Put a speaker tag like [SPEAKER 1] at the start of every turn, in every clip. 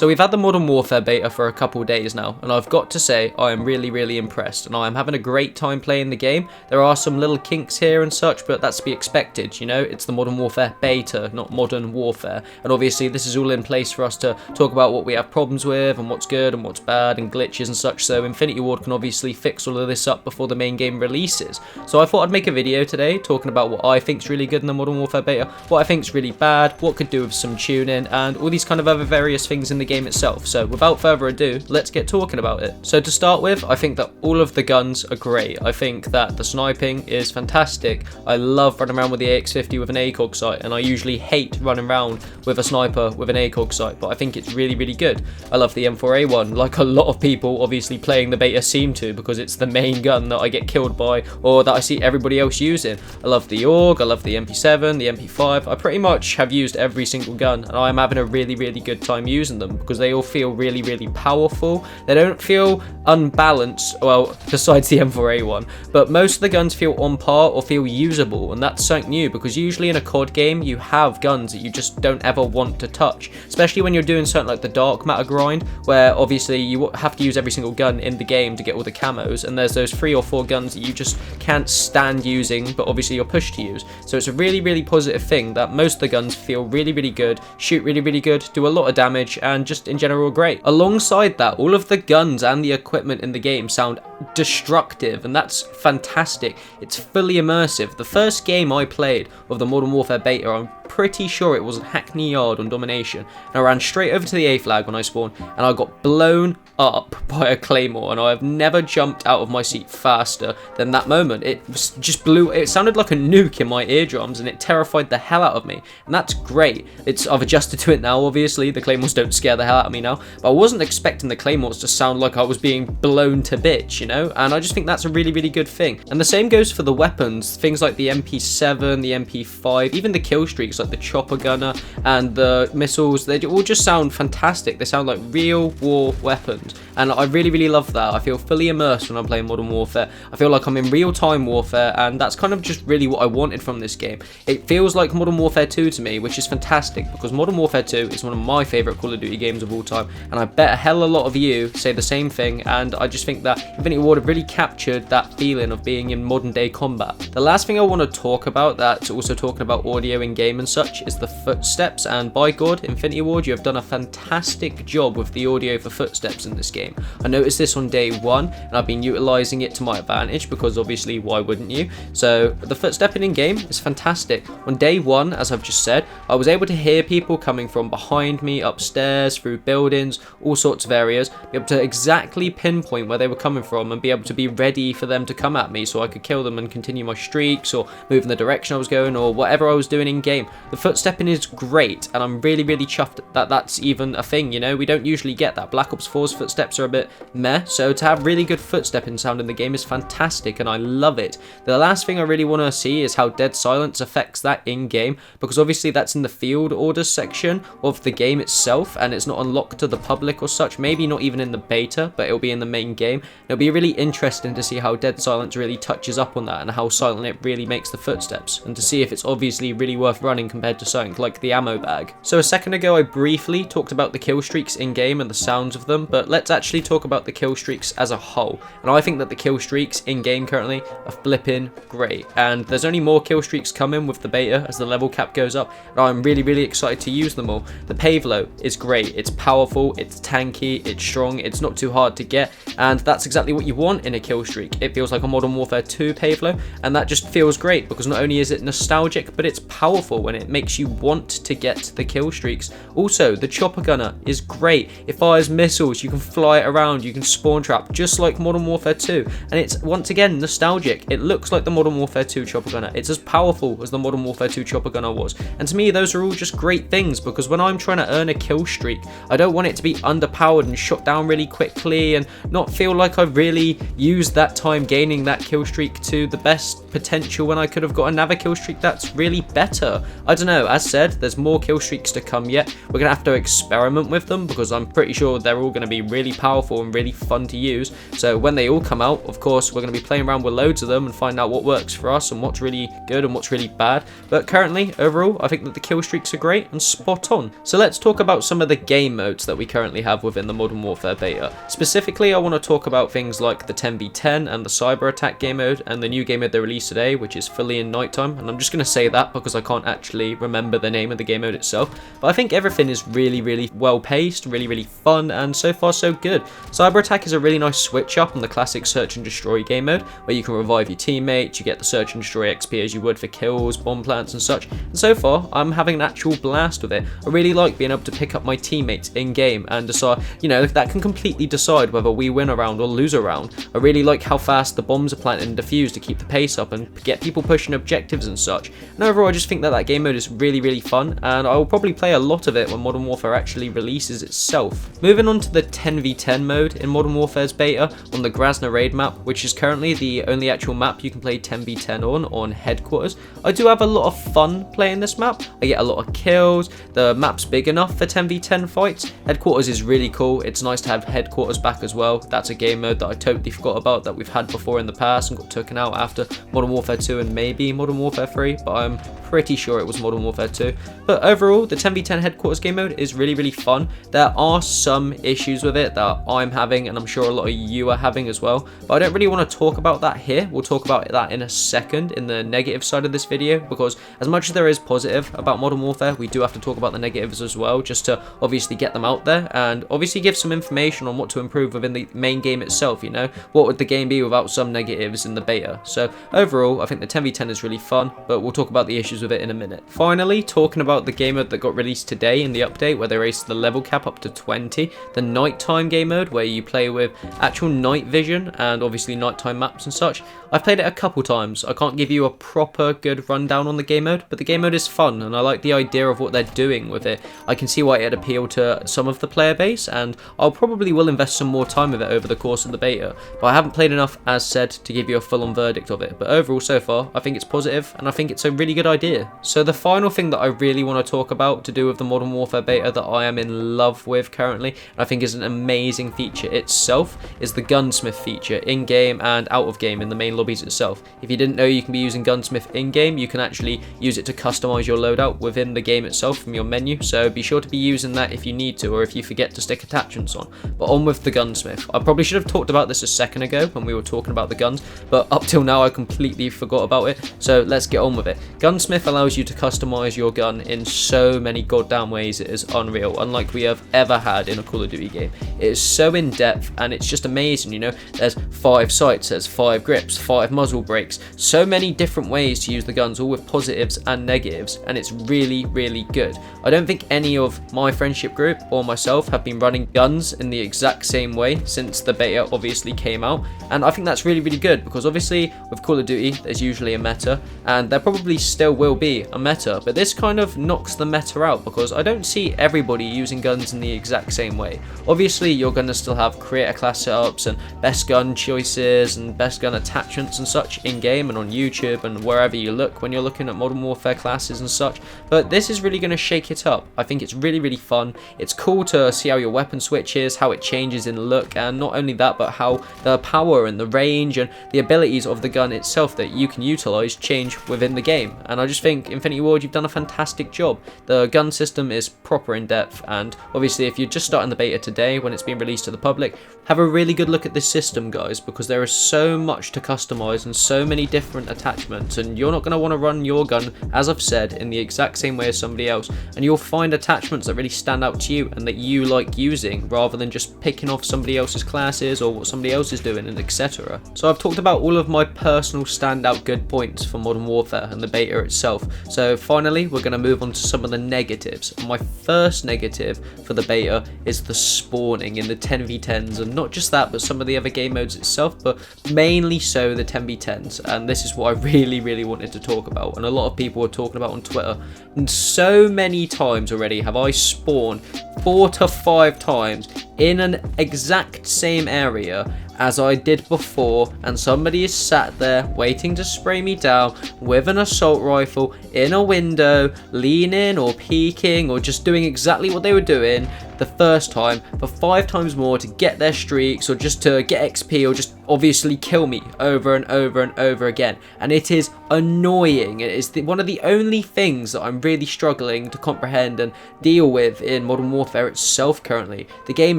[SPEAKER 1] So we've had the Modern Warfare beta for a couple days now, and I've got to say I am really impressed, and I am having a great time playing the game. There are some little kinks here and such, but that's to be expected, you know, it's the Modern Warfare beta, not Modern Warfare, and obviously this is all in place for us to talk about what we have problems with, and what's good, and what's bad, and glitches and such, so Infinity Ward can obviously fix all of this up before the main game releases. So I thought I'd make a video today talking about what I think's really good in the Modern Warfare beta, what I think's really bad, what could do with some tuning, and all these kind of other various things in the game itself. So without further ado, let's get talking about it. So to start with, I think that all of the guns are great. I think that the sniping is fantastic. I love running around with the AX50 with an ACOG sight, and I usually hate running around with a sniper with an ACOG sight, but I think it's really good. I love the M4A1, like a lot of people obviously playing the beta seem to, because it's the main gun that I get killed by, or that I see everybody else using. I love the AUG, I love the MP7, the MP5. I pretty much have used every single gun, and I'm having a really good time using them, because they all feel really powerful. They don't feel unbalanced, well, besides the M4A1, but most of the guns feel on par or feel usable, and that's something new, because usually in a COD game you have guns that you just don't ever want to touch, especially when you're doing something like the dark matter grind, where obviously you have to use every single gun in the game to get all the camos, and there's those 3 or 4 guns that you just can't stand using, but obviously you're pushed to use. So it's a really positive thing that most of the guns feel really good, shoot really good, do a lot of damage, and just in general great. Alongside that, all of the guns and the equipment in the game sound destructive, and that's fantastic. It's fully immersive. The first game I played of the Modern Warfare beta, I'm pretty sure it was Hackney Yard on Domination, and I ran straight over to the A flag when I spawned, and I got blown up by a claymore, and I have never jumped out of my seat faster than that moment. It just blew, it sounded like a nuke in my eardrums, and it terrified the hell out of me, and that's great. I've adjusted to it now, obviously. The claymores don't scare the hell out of me now, but I wasn't expecting the claymores to sound like I was being blown to bits, you know, and I just think that's a really good thing. And the same goes for the weapons, things like the MP7, the MP5, even the kill streaks like the chopper gunner and the missiles. They all just sound fantastic. They sound like real war weapons, and I really love that. I feel fully immersed when I'm playing Modern Warfare. I feel like I'm in real-time warfare, and that's kind of just really what I wanted from this game. It feels like Modern Warfare 2 to me, which is fantastic, because Modern Warfare 2 is one of my favourite Call of Duty games of all time, and I bet a hell of a lot of you say the same thing, and I just think that Infinity Ward have really captured that feeling of being in modern day combat. The last thing I want to talk about, that's also talking about audio in game and such, is the footsteps, and by God, Infinity Ward, you have done a fantastic job with the audio for footsteps in this game. I noticed this on day 1, and I've been utilising it to my advantage, because obviously why wouldn't you? So the footstepping in game is fantastic. On day 1, as I've just said, I was able to hear people coming from behind me, upstairs, through buildings, all sorts of areas, be able to exactly pinpoint where they were coming from, and be able to be ready for them to come at me so I could kill them and continue my streaks, or move in the direction I was going, or whatever I was doing in game. The footstepping is great, and I'm really chuffed that that's even a thing, you know. We don't usually get that. Black Ops 4's footsteps are a bit meh, so to have really good footstepping sound in the game is fantastic, and I love it. The last thing I really want to see is how dead silence affects that in game, because obviously that's in the field orders section of the game itself, and it's not unlocked to the public or such, maybe not even in the beta, but it'll be in the main game. It'll be really interesting to see how dead silence really touches up on that, and how silent it really makes the footsteps, and to see if it's obviously really worth running compared to something like the ammo bag. So a second ago I briefly talked about the kill streaks in game and the sounds of them, but let's actually talk about the kill streaks as a whole. And I think that the kill streaks in game currently are flipping great, and there's only more kill streaks coming with the beta as the level cap goes up, and I'm really excited to use them all. The Pavlo is great, it's powerful, it's tanky, it's strong, it's not too hard to get, and that's exactly what you want in a kill streak. It feels like a Modern Warfare 2 Pavlo, and that just feels great, because not only is it nostalgic, but it's powerful, and it makes you want to get the kill streaks. Also, the chopper gunner is great. It fires missiles, you can fly it around, you can spawn trap, just like Modern Warfare 2, and it's once again nostalgic. It looks like the Modern Warfare 2 chopper gunner. It's as powerful as the Modern Warfare 2 chopper gunner was, and to me those are all just great things, because when I'm trying to earn a kill streak, I don't want it to be underpowered and shot down really quickly, and not feel like I really used that time gaining that kill streak to the best potential when I could have got another kill streak that's really better. I don't know, as said, there's more kill streaks to come yet. We're gonna have to experiment with them, because I'm pretty sure they're all gonna be really powerful and really fun to use. So when they all come out, of course, we're going to be playing around with loads of them and find out what works for us and what's really good and what's really bad. But currently, overall, I think that the kill streaks are great and spot on. So let's talk about some of the game modes that we currently have within the Modern Warfare beta. Specifically, I want to talk about things like the 10v10 and the cyber attack game mode and the new game mode they released today, which is fully in nighttime. And I'm just going to say that because I can't actually remember the name of the game mode itself. But I think everything is really well paced, really fun, and so far so good. Cyber attack is a really nice switch up on the classic search and destroy game mode, where you can revive your teammates, you get the search and destroy XP as you would for kills, bomb plants and such. And so far, I'm having an actual blast with it. I really like being able to pick up my teammates in game and decide, you know, that can completely decide whether we win a round or lose a round. I really like how fast the bombs are planted and defused to keep the pace up and get people pushing objectives and such. And overall, I just think that that game mode is really fun, and I will probably play a lot of it when Modern Warfare actually releases itself. Moving on to the 10v10 mode in Modern Warfare's beta on the Grasna Raid map, which is currently the only actual map you can play 10v10 on Headquarters. I do have a lot of fun playing this map. I get a lot of kills. The map's big enough for 10v10 fights. Headquarters is really cool. It's nice to have Headquarters back as well. That's a game mode that I totally forgot about that we've had before in the past and got taken out after Modern Warfare 2 and maybe Modern Warfare 3, but I'm pretty sure it was Modern Warfare 2. But overall, the 10v10 Headquarters game mode is really fun. There are some issues with it that I'm having, and I'm sure a lot of you are having as well, but I don't really want to talk about that here. We'll talk about that in a second in the negative side of this video, because as much as there is positive about Modern Warfare, we do have to talk about the negatives as well, just to obviously get them out there and obviously give some information on what to improve within the main game itself. You know, what would the game be without some negatives in the beta? So overall, I think the 10v10 is really fun, but we'll talk about the issues with it in a minute. Finally, talking about the game mode that got released today in the update, where they raised the level cap up to 20, the nighttime game mode where you play with actual night vision and obviously nighttime maps and such. I've played it a couple times. I can't give you a proper good rundown on the game mode, but the game mode is fun and I like the idea of what they're doing with it. I can see why it'd appeal to some of the player base, and I'll probably will invest some more time with it over the course of the beta, but I haven't played enough, as said, to give you a full-on verdict of it. But overall, so far, I think it's positive and I think it's a really good idea. So the final thing that I really want to talk about to do with the Modern Warfare beta that I am in love with currently, and I think is an amazing feature itself, is the gunsmith feature in-game and out of game in the main lobbies itself. If you didn't know you can be using gunsmith in-game, you can actually use it to customize your loadout within the game itself from your menu, so be sure to be using that if you need to, or if you forget to stick attachments on. But on with the gunsmith. I probably should have talked about this a second ago when we were talking about the guns, but up till now I completely forgot about it, so let's get on with it. Gunsmith allows you to customize your gun in so many goddamn ways, it is unreal, unlike we have ever had in a Call of Duty game. It is so in depth and it's just amazing. You know, there's 5 sights, there's 5 grips, 5 muzzle brakes, so many different ways to use the guns, all with positives and negatives, and it's really good. I don't think any of my friendship group or myself have been running guns in the exact same way since the beta obviously came out, and I think that's really good, because obviously with Call of Duty there's usually a meta, and there probably still will be a meta, but this kind of knocks the meta out because I don't see everybody using guns in the exact same way. Obviously you're going to still have creator class setups and best gun choices and best gun attachments and such in game and on YouTube and wherever you look when you're looking at Modern Warfare classes and such, but this is really going to shake it up. I think it's really fun. It's cool to see how your weapon switches, how it changes in look, and not only that, but how the power and the range and the abilities of the gun itself that you can utilize change within the game. And I just think Infinity Ward, you've done a fantastic job. The gun system is proper in depth, and obviously if you're just starting the beta today when it's being released to the public, have a really good look at this system, guys, because there is so much to customize and so many different attachments, and you're not going to want to run your gun, as I've said, in the exact same way as somebody else, and you'll find attachments that really stand out to you and that you like using, rather than just picking off somebody else's classes or what somebody else is doing, and etc. So I've talked about all of my personal standout good points for Modern Warfare and the beta itself, so finally we're going to move on to some of the negatives. And my first negative for the beta is the spawning in the 10v10s, and not just that, but some of the other game modes itself, but mainly so the 10v10s, and this is what I really wanted to talk about, and a lot of people were talking about on Twitter. And so many times already have I spawned 4 to 5 times in an exact same area, as I did before, and somebody is sat there waiting to spray me down with an assault rifle in a window, leaning or peeking or just doing exactly what they were doing the first time for 5 times more to get their streaks or just to get XP or just obviously kill me over and over and over again. And it is annoying. It is one of the only things that I'm really struggling to comprehend and deal with in Modern Warfare itself currently. The game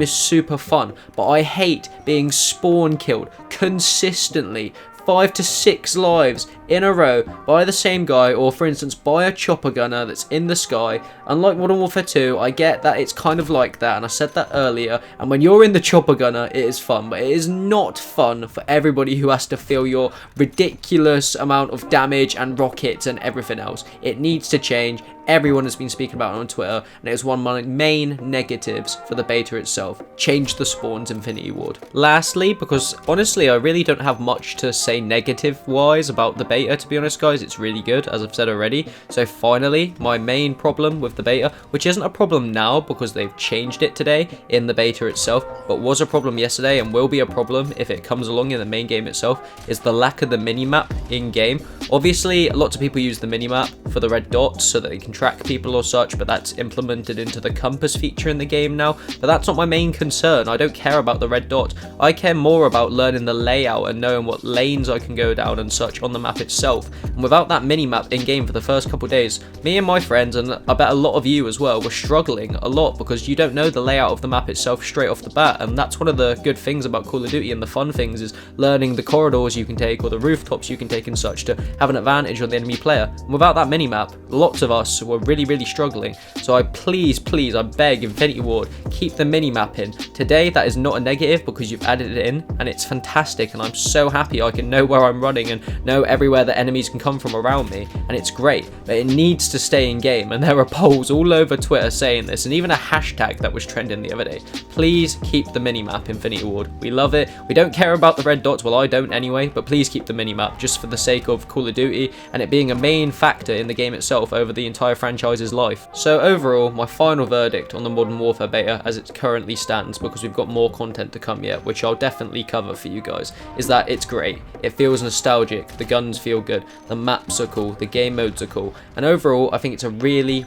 [SPEAKER 1] is super fun, but I hate being spawn killed consistently 5 to 6 lives in a row by the same guy, or for instance by a chopper gunner that's in the sky. Unlike Modern Warfare 2, I get that it's kind of like that, and I said that earlier, and when you're in the chopper gunner it is fun, but it is not fun for everybody who has to feel your ridiculous amount of damage and rockets and everything else. It needs to change. Everyone has been speaking about it on Twitter, and it is one of my main negatives for the beta itself. Change the spawns, Infinity Ward. Lastly, because honestly I really don't have much to say negative wise about the beta, to be honest guys, it's really good as I've said already. So finally, my main problem with the beta, which isn't a problem now because they've changed it today in the beta itself, but was a problem yesterday and will be a problem if it comes along in the main game itself, is the lack of the minimap in game. Obviously lots of people use the minimap for the red dots so that they can track people or such, but that's implemented into the compass feature in the game now. But that's not my main concern. I don't care about the red dot. I care more about learning the layout and knowing what lanes I can go down and such on the map itself. And without that mini-map in game for the first couple days, me and my friends, and I bet a lot of you as well, were struggling a lot because you don't know the layout of the map itself straight off the bat. And that's one of the good things about Call of Duty, and the fun things is learning the corridors you can take or the rooftops you can take and such to have an advantage on the enemy player. And without that mini-map, lots of us were really struggling. So I please I beg Infinity Ward, keep the mini-map in. Today that is not a negative because you've added it in and it's fantastic, and I'm so happy I can know where I'm running and know everywhere that enemies can come from around me, and it's great, but it needs to stay in game. And there are polls all over Twitter saying this, and even a hashtag that was trending the other day. Please keep the mini-map, Infinity Ward. We love it. We don't care about the red dots, well I don't anyway, but please keep the mini-map just for the sake of Call of Duty and it being a main factor in the game itself over the entire franchise's life. So overall, my final verdict on the Modern Warfare beta as it currently stands, because we've got more content to come yet, which I'll definitely cover for you guys, is that it's great. It feels nostalgic, the guns feel good, the maps are cool, the game modes are cool, and overall I think it's a really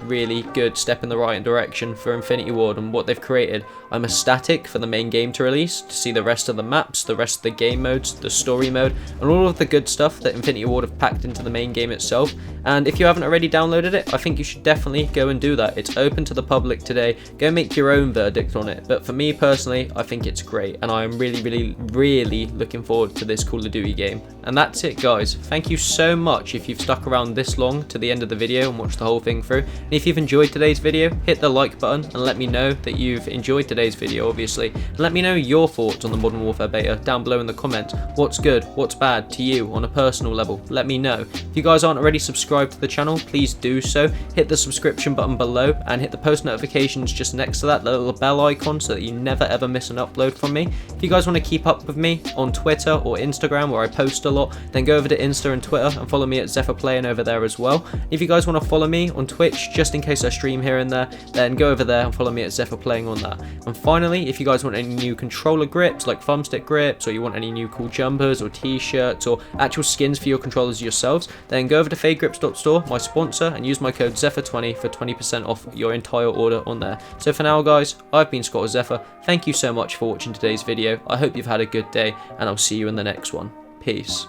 [SPEAKER 1] good step in the right direction for Infinity Ward and what they've created. I'm ecstatic for the main game to release, to see the rest of the maps, the rest of the game modes, the story mode, and all of the good stuff that Infinity Ward have packed into the main game itself. And if you haven't already downloaded it, I think you should definitely go and do that. It's open to the public today. Go make your own verdict on it. But for me personally, I think it's great, and I am really looking forward to this Call of Duty game. And that's it guys. Thank you so much if you've stuck around this long to the end of the video and watched the whole thing through. And if you've enjoyed today's video, hit the like button and let me know that you've enjoyed today's video, obviously. And let me know your thoughts on the Modern Warfare beta down below in the comments. What's good, what's bad to you on a personal level? Let me know. If you guys aren't already subscribed to the channel, please do so. Hit the subscription button below and hit the post notifications just next to that, the little bell icon, so that you never ever miss an upload from me. If you guys want to keep up with me on Twitter or Instagram, where I post a lot, then go over to Insta and Twitter and follow me at Zephr playing over there as well. If you guys want to follow me on Twitch, just in case I stream here and there, then go over there and follow me at Zephr playing on that. And finally, if you guys want any new controller grips like thumbstick grips, or you want any new cool jumpers or t-shirts or actual skins for your controllers yourselves, then go over to fadegrips.store, my sponsor, and use my code Zephr20 for 20% off your entire order on there. So for now guys, I've been Scott Zephr. Thank you so much for watching today's video. I hope you've had a good day, and I'll see you in the next one. Peace.